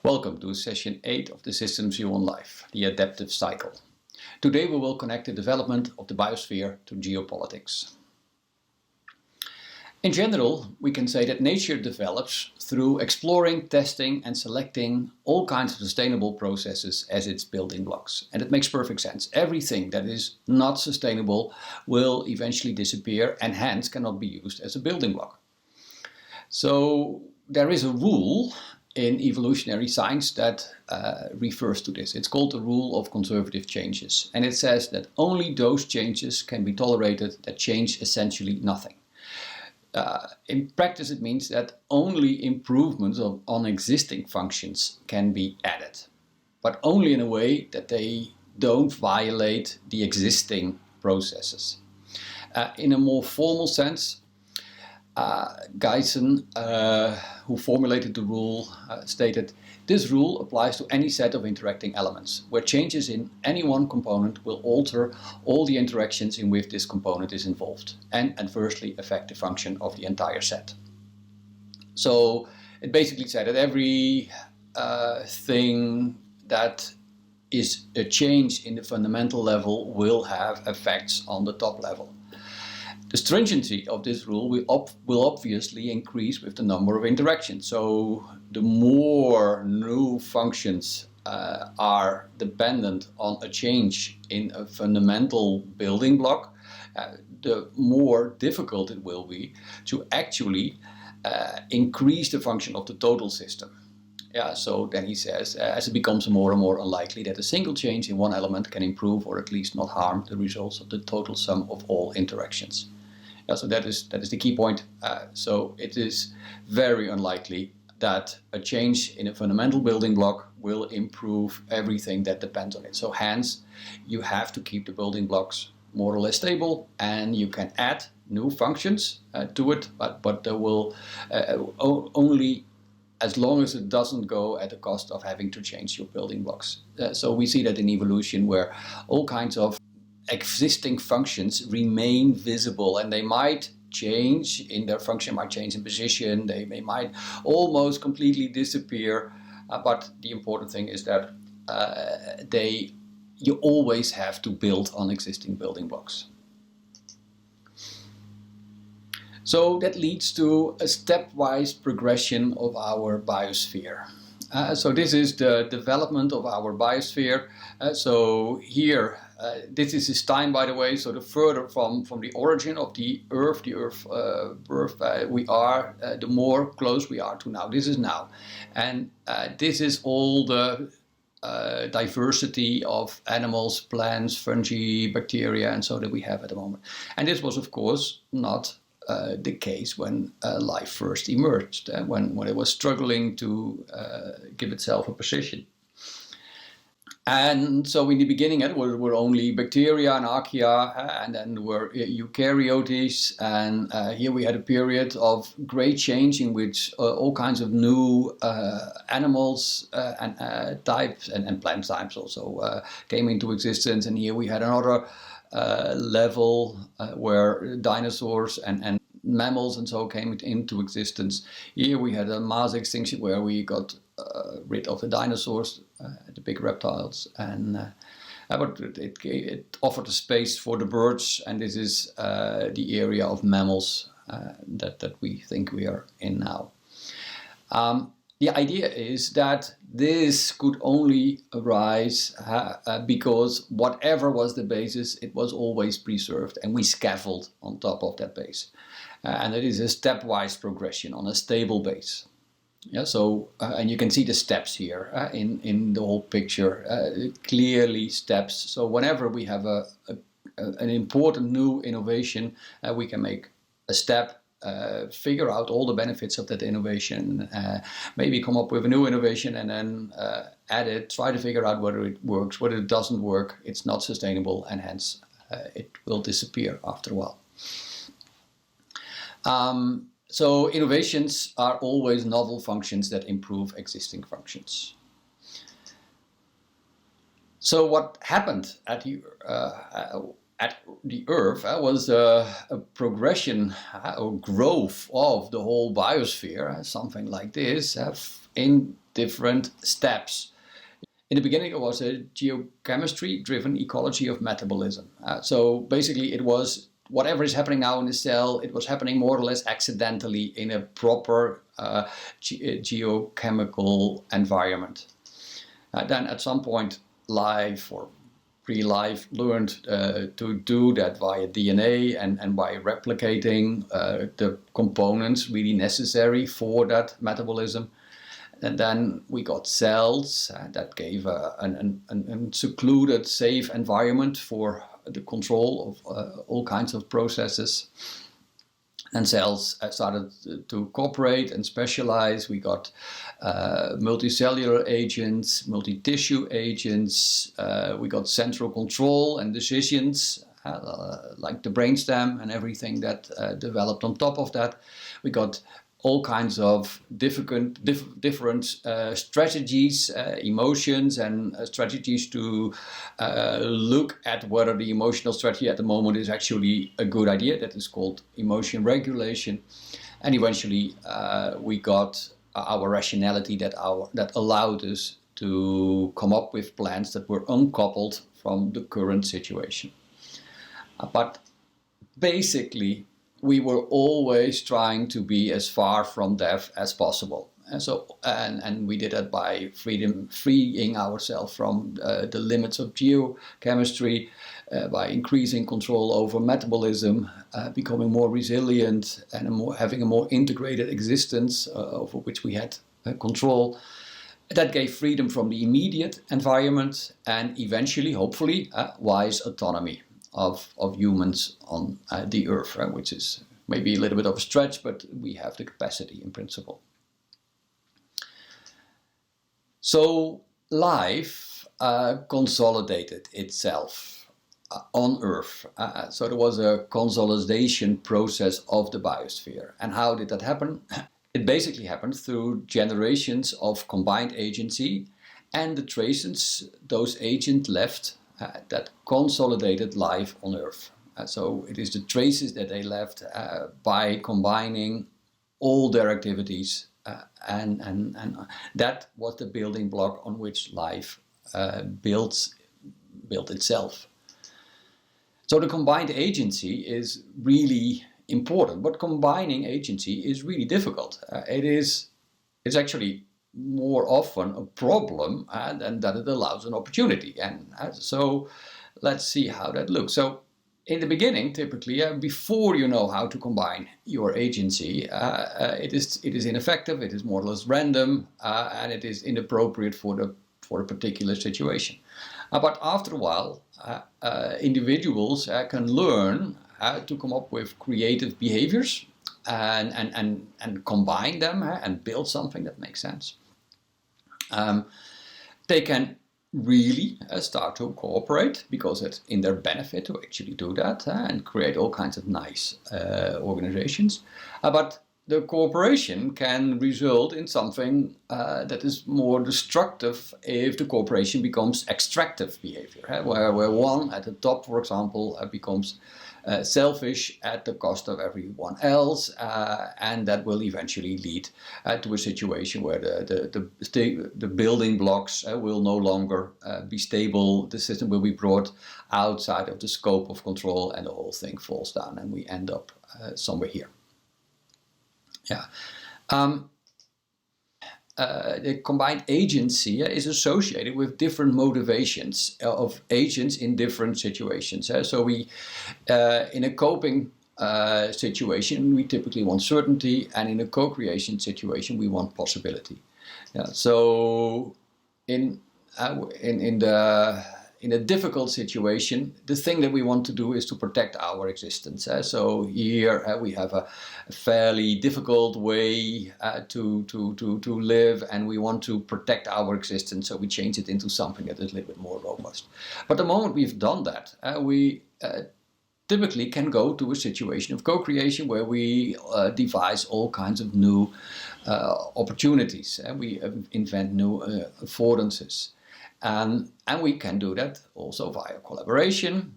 Welcome to session 8 of the Systems View on Life, the adaptive cycle. Today we will connect the development of the biosphere to geopolitics. In general, we can say that nature develops through exploring, testing and selecting all kinds of sustainable processes as its building blocks. And it makes perfect sense. Everything that is not sustainable will eventually disappear and hence cannot be used as a building block. So there is a rule in evolutionary science that refers to this. It's called the rule of conservative changes. And it says that only those changes can be tolerated that change essentially nothing. In practice, it means that only improvements on existing functions can be added, but only in a way that they don't violate the existing processes. In a more formal sense, Geisen, who formulated the rule, stated, "This rule applies to any set of interacting elements, where changes in any one component will alter all the interactions in which this component is involved, and adversely affect the function of the entire set." So it basically said that every thing that is a change in the fundamental level will have effects on the top level. The stringency of this rule will obviously increase with the number of interactions. So the more new functions are dependent on a change in a fundamental building block, the more difficult it will be to actually increase the function of the total system. Yeah, so then he says, as it becomes more and more unlikely that a single change in one element can improve or at least not harm the results of the total sum of all interactions. So that is the key point. So it is very unlikely that a change in a fundamental building block will improve everything that depends on it. So hence, you have to keep the building blocks more or less stable, and you can add new functions to it, but there will only as long as it doesn't go at the cost of having to change your building blocks. So we see that in evolution, where all kinds of existing functions remain visible, and they might change in their function, might change in position, they might almost completely disappear, but the important thing is that you always have to build on existing building blocks. So that leads to a stepwise progression of our biosphere. So this is the development of our biosphere. So here, this is his time, by the way, so the further from the origin of the Earth birth we are, the more close we are to now. This is now. And this is all the diversity of animals, plants, fungi, bacteria, and so that we have at the moment. And this was, of course, not the case when life first emerged, when it was struggling to give itself a position. And so in the beginning it were only bacteria and archaea, and then there were eukaryotes, and here we had a period of great change in which all kinds of new animals and types and plant types also came into existence. And here we had another level where dinosaurs and mammals and so came into existence. Here we had a mass extinction where we got rid of the dinosaurs, the big reptiles, and but it offered a space for the birds, and this is the area of mammals that we think we are in now. The idea is that this could only arise because whatever was the basis, it was always preserved, and we scaffold on top of that base. And it is a stepwise progression on a stable base. Yeah, so and you can see the steps here in the whole picture, clearly steps. So whenever we have an important new innovation, we can make a step, figure out all the benefits of that innovation, maybe come up with a new innovation, and then add it, try to figure out whether it works, whether it doesn't work, it's not sustainable, and hence it will disappear after a while. So innovations are always novel functions that improve existing functions. So what happened at the Earth was a progression or growth of the whole biosphere, something like this, in different steps. In the beginning, it was a geochemistry-driven ecology of metabolism. So basically, it was whatever is happening now in the cell, it was happening more or less accidentally in a proper geochemical environment. Then at some point, life or pre-life learned to do that via DNA and by replicating the components really necessary for that metabolism. And then we got cells that gave a secluded, safe environment for the control of all kinds of processes. And cells started to cooperate and specialize. We got multicellular agents, multi-tissue agents. We got central control and decisions, like the brainstem and everything that developed on top of that. We got all kinds of different strategies, emotions, and strategies to look at whether the emotional strategy at the moment is actually a good idea. That is called emotion regulation. And eventually we got our rationality that allowed us to come up with plans that were uncoupled from the current situation. But basically, we were always trying to be as far from death as possible. And we did that by freeing ourselves from the limits of geochemistry, by increasing control over metabolism, becoming more resilient, and having a more integrated existence over which we had control. That gave freedom from the immediate environment and eventually, hopefully, wise autonomy of humans on the Earth, which is maybe a little bit of a stretch, but we have the capacity in principle. So life consolidated itself on Earth. So there was a consolidation process of the biosphere. And how did that happen? It basically happened through generations of combined agency and the traces those agents left that consolidated life on Earth. So it is the traces that they left by combining all their activities, and that was the building block on which life built itself. So the combined agency is really important, but combining agency is really difficult. It's actually more often a problem than that it allows an opportunity. And so let's see how that looks. So in the beginning, typically, before you know how to combine your agency, it is ineffective, it is more or less random, and it is inappropriate for a particular situation. But after a while, individuals can learn how to come up with creative behaviors and combine them and build something that makes sense. They can really start to cooperate because it's in their benefit to actually do that and create all kinds of nice organizations. But the cooperation can result in something that is more destructive if the cooperation becomes extractive behavior, where one at the top, for example, becomes selfish at the cost of everyone else, and that will eventually lead to a situation where the building blocks will no longer be stable. The system will be brought outside of the scope of control, and the whole thing falls down, and we end up somewhere here. Yeah. The combined agency is associated with different motivations of agents in different situations. So we, in a coping situation, we typically want certainty, and in a co-creation situation, we want possibility. Yeah. So in a difficult situation, the thing that we want to do is to protect our existence. So here we have a fairly difficult way to live, and we want to protect our existence, so we change it into something that is a little bit more robust. But the moment we've done that, we typically can go to a situation of co-creation where we devise all kinds of new opportunities, and we invent new affordances. And we can do that also via collaboration,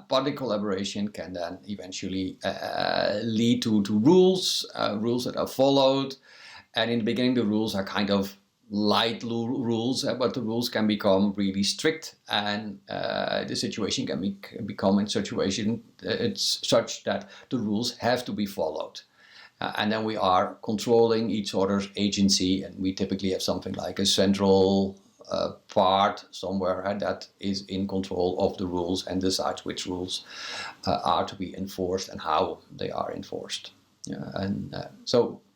but the collaboration can then eventually lead to rules that are followed, And in the beginning, the rules are kind of light rules, but the rules can become really strict, and the situation can become in situation it's such that the rules have to be followed. And then we are controlling each other's agency, and we typically have something like a central part somewhere that is in control of the rules and decides which rules are to be enforced and how they are enforced.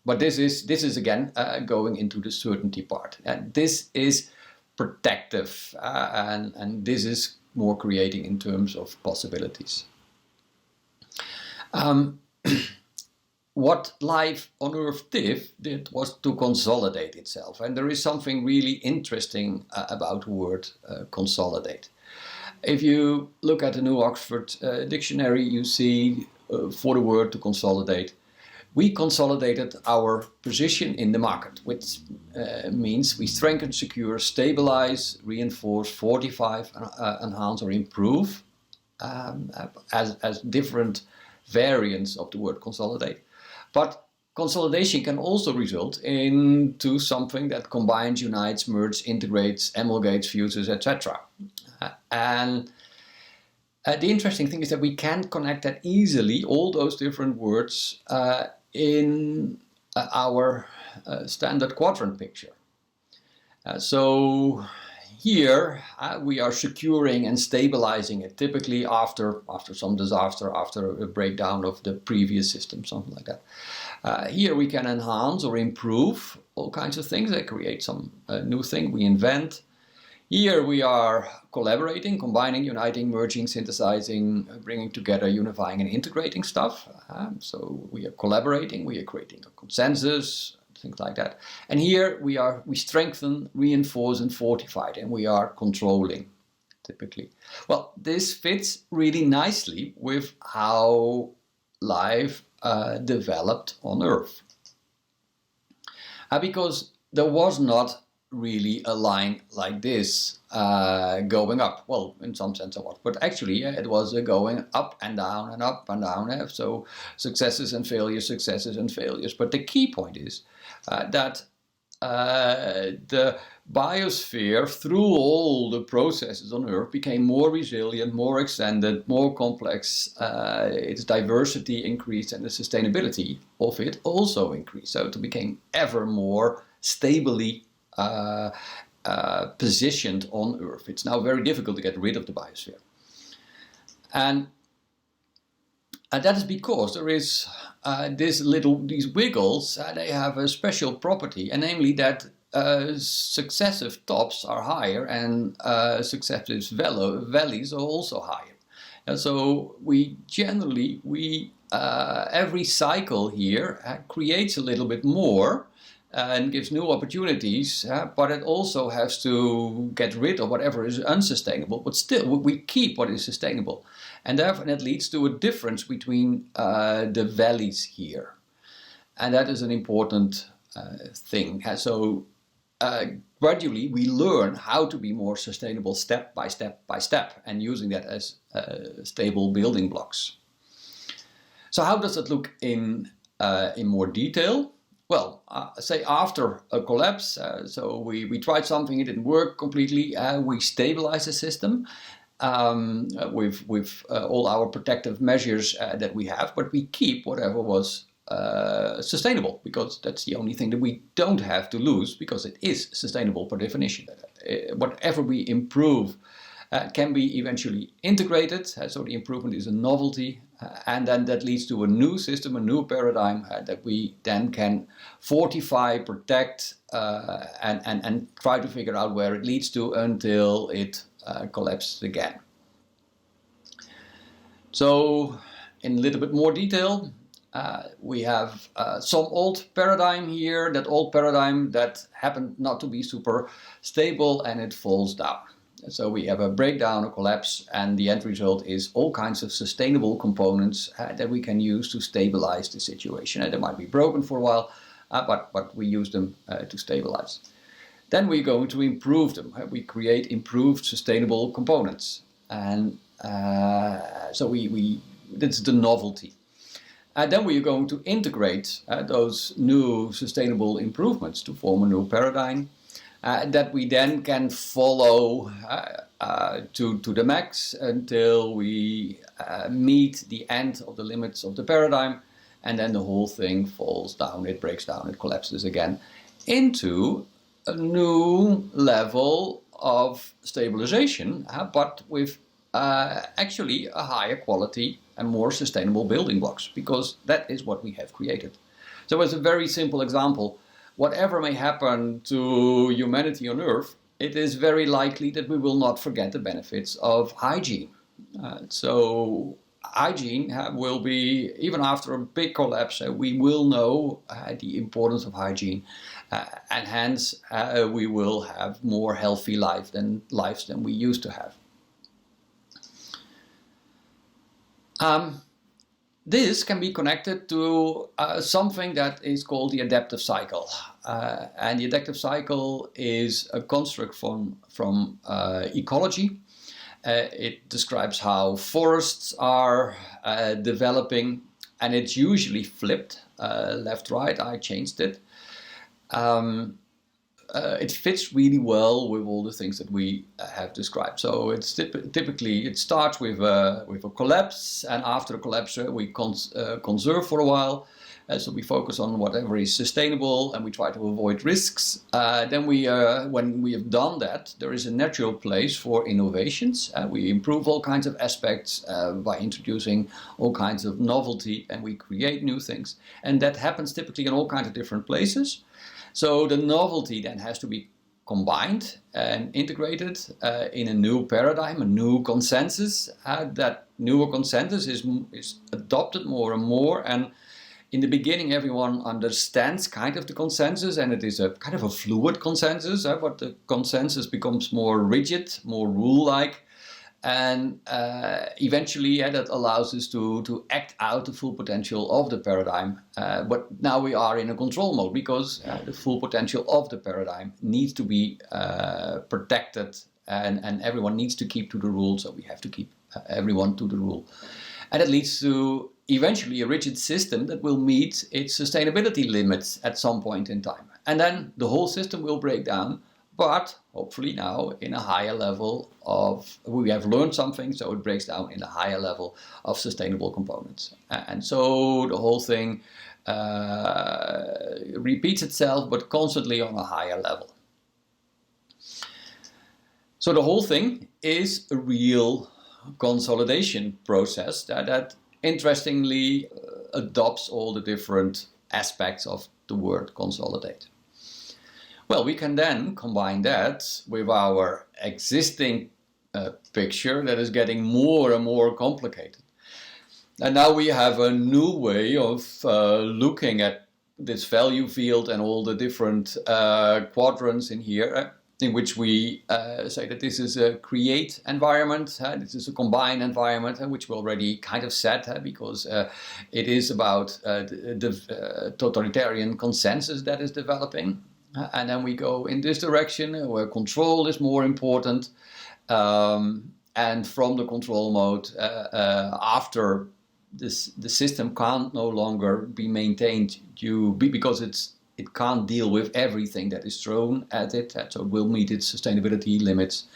But this is again going into the certainty part, and this is protective, and this is more creating in terms of possibilities. What life on Earth did was to consolidate itself, and there is something really interesting about the word consolidate. If you look at the New Oxford Dictionary, you see for the word to consolidate, we consolidated our position in the market, which means we strengthen, secure, stabilize, reinforce, fortify, enhance, or improve as different variants of the word consolidate. But consolidation can also result into something that combines, unites, merges, integrates, emulgates, fuses, etc. And the interesting thing is that we can connect that easily, all those different words, in our standard quadrant picture. So here we are securing and stabilizing it, typically after some disaster, after a breakdown of the previous system, something like that. Here we can enhance or improve all kinds of things. They create some new thing, we invent. Here we are collaborating, combining, uniting, merging, synthesizing, bringing together, unifying and integrating stuff. So we are collaborating, we are creating a consensus, things like that. And here we strengthen, reinforce and fortify, and we are controlling, typically. Well, this fits really nicely with how life developed on Earth. Because there was not really a line like this going up. Well, in some sense it was, but actually it was going up and down and up and down. So successes and failures. But the key point is that the biosphere, through all the processes on Earth, became more resilient, more extended, more complex. Its diversity increased, and the sustainability of it also increased. So it became ever more stably positioned on Earth. It's now very difficult to get rid of the biosphere. And that is because there is these wiggles, they have a special property, and namely that successive tops are higher and successive valleys are also higher. And so we generally, every cycle here creates a little bit more and gives new opportunities, but it also has to get rid of whatever is unsustainable, but still we keep what is sustainable. And therefore that leads to a difference between the valleys here. And that is an important thing. So gradually we learn how to be more sustainable step by step by step, and using that as stable building blocks. So how does it look in more detail? Well, say after a collapse, so we tried something, it didn't work completely, we stabilize the system with all our protective measures that we have, but we keep whatever was sustainable, because that's the only thing that we don't have to lose, because it is sustainable per definition. Whatever we improve can be eventually integrated, so the improvement is a novelty, and then that leads to a new system, a new paradigm that we then can fortify, protect, and try to figure out where it leads to until it collapses again. So in a little bit more detail, we have some old paradigm here, that old paradigm that happened not to be super stable, and it falls down. So we have a breakdown, a collapse, and the end result is all kinds of sustainable components that we can use to stabilize the situation. They might be broken for a while, but we use them to stabilize. Then we're going to improve them. We create improved sustainable components. And so that's the novelty. Then we are going to integrate those new sustainable improvements to form a new paradigm that we then can follow to the max until we meet the end of the limits of the paradigm, and then the whole thing falls down, it breaks down, it collapses again into a new level of stabilization, but with actually a higher quality and more sustainable building blocks, because that is what we have created. So as a very simple example, whatever may happen to humanity on Earth, it is very likely that we will not forget the benefits of hygiene. So hygiene will be, even after a big collapse, we will know the importance of hygiene, and hence we will have more healthy lives than we used to have. This can be connected to something that is called the adaptive cycle. And the adaptive cycle is a construct from ecology. It describes how forests are developing, and it's usually flipped, left-right. I changed it. It fits really well with all the things that we have described. So it's typically it starts with a collapse, and after the collapse we conserve for a while. So we focus on whatever is sustainable, and we try to avoid risks. Then when we have done that, there is a natural place for innovations. We improve all kinds of aspects by introducing all kinds of novelty, and we create new things. And that happens typically in all kinds of different places. So the novelty then has to be combined and integrated in a new paradigm, a new consensus. That newer consensus is adopted more and more, and in the beginning everyone understands kind of the consensus, and it is a kind of a fluid consensus, but the consensus becomes more rigid, more rule-like, and eventually that allows us to act out the full potential of the paradigm. But now we are in a control mode, because the full potential of the paradigm needs to be protected, and everyone needs to keep to the rule, so we have to keep everyone to the rule. And it leads to eventually a rigid system that will meet its sustainability limits at some point in time. And then the whole system will break down, but hopefully now in a higher level of, we have learned something, so it breaks down in a higher level of sustainable components. And so the whole thing repeats itself, but constantly on a higher level. So the whole thing is a real consolidation process that interestingly adopts all the different aspects of the word consolidate. Well, we can then combine that with our existing picture that is getting more and more complicated. And now we have a new way of looking at this value field and all the different quadrants in here, in which we say that this is a create environment, this is a combine environment, which we already kind of said, because it is about the totalitarian consensus that is developing. And then we go in this direction where control is more important, and from the control mode, after this, the system can't no longer be maintained because it can't deal with everything that is thrown at it, so it will meet its sustainability limits,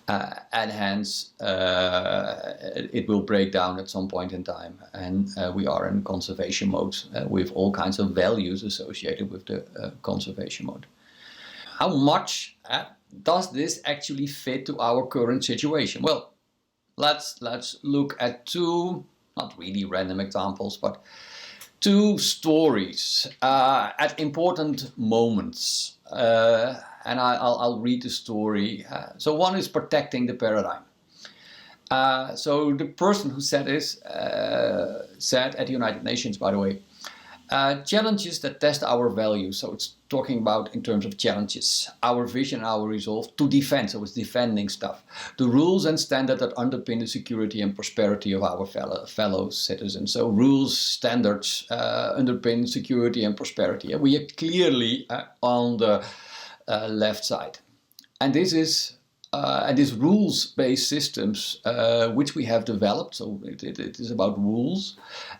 and hence it will break down at some point in time, and we are in conservation mode with all kinds of values associated with the conservation mode. How much does this actually fit to our current situation? Well, let's look at two, not really random examples, but two stories at important moments. And I'll read the story. So one is protecting the paradigm. So the person who said this said at the United Nations, by the way, challenges that test our values. So it's talking about in terms of challenges, our vision, our resolve to defend. So it's defending stuff. The rules and standards that underpin the security and prosperity of our fellow citizens. So rules, standards underpin security and prosperity. And we are clearly on the left side. And this is and these rules-based systems which we have developed, so it is about rules,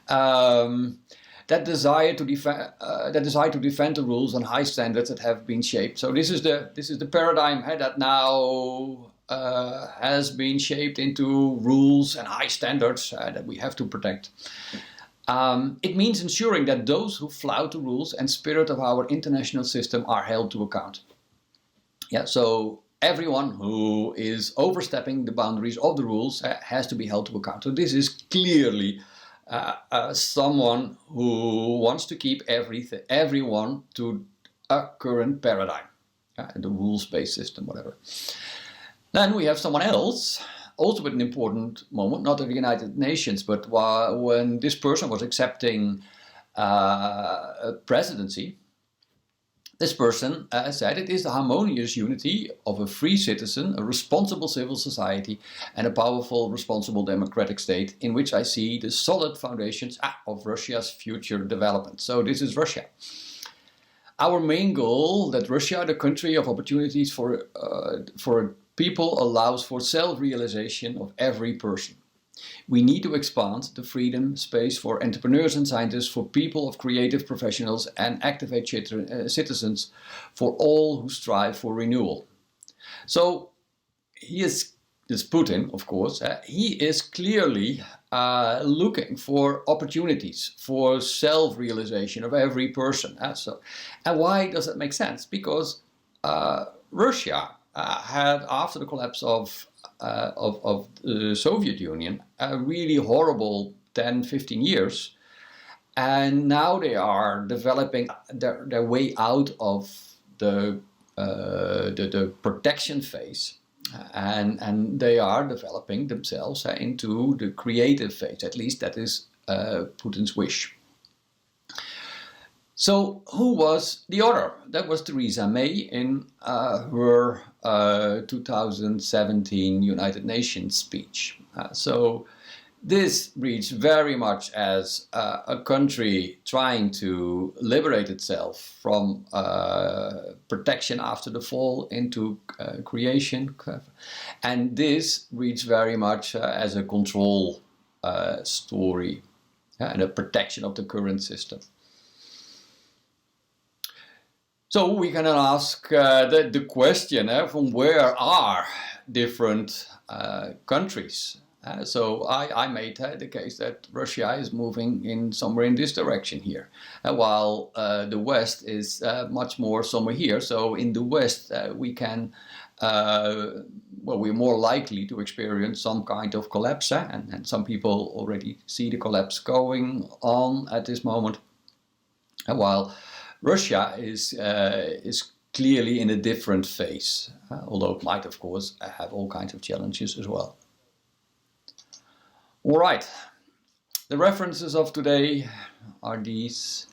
that desire to defend the rules and high standards that have been shaped. So this is the paradigm that now has been shaped into rules and high standards that we have to protect. It means ensuring that those who flout the rules and spirit of our international system are held to account. Yeah, so everyone who is overstepping the boundaries of the rules has to be held to account. So this is clearly someone who wants to keep everyone to a current paradigm, the rules-based system, whatever. Then we have someone else, also with an important moment, not at the United Nations, but when this person was accepting a presidency, this person said it is the harmonious unity of a free citizen, a responsible civil society, and a powerful, responsible democratic state in which I see the solid foundations of Russia's future development. So this is Russia. Our main goal, that Russia, the country of opportunities for people, allows for self-realization of every person. We need to expand the freedom space for entrepreneurs and scientists, for people of creative professionals and activate citizens, for all who strive for renewal. So this Putin, of course, he is clearly looking for opportunities for self-realization of every person. And why does that make sense? Because Russia had, after the collapse of the Soviet Union, a really horrible 10-15 years, and now they are developing their way out of the protection phase, and they are developing themselves into the creative phase. At least that is Putin's wish. So who was the other? That was Theresa May in her 2017 United Nations speech. So this reads very much as a country trying to liberate itself from protection after the fall into creation. And this reads very much as a control story and a protection of the current system. So we can ask the question from where are different countries? So I made the case that Russia is moving in somewhere in this direction here, while the West is much more somewhere here. So in the West we can, we're more likely to experience some kind of collapse, and some people already see the collapse going on at this moment, while Russia is clearly in a different phase, although it might, of course, have all kinds of challenges as well. All right, the references of today are these.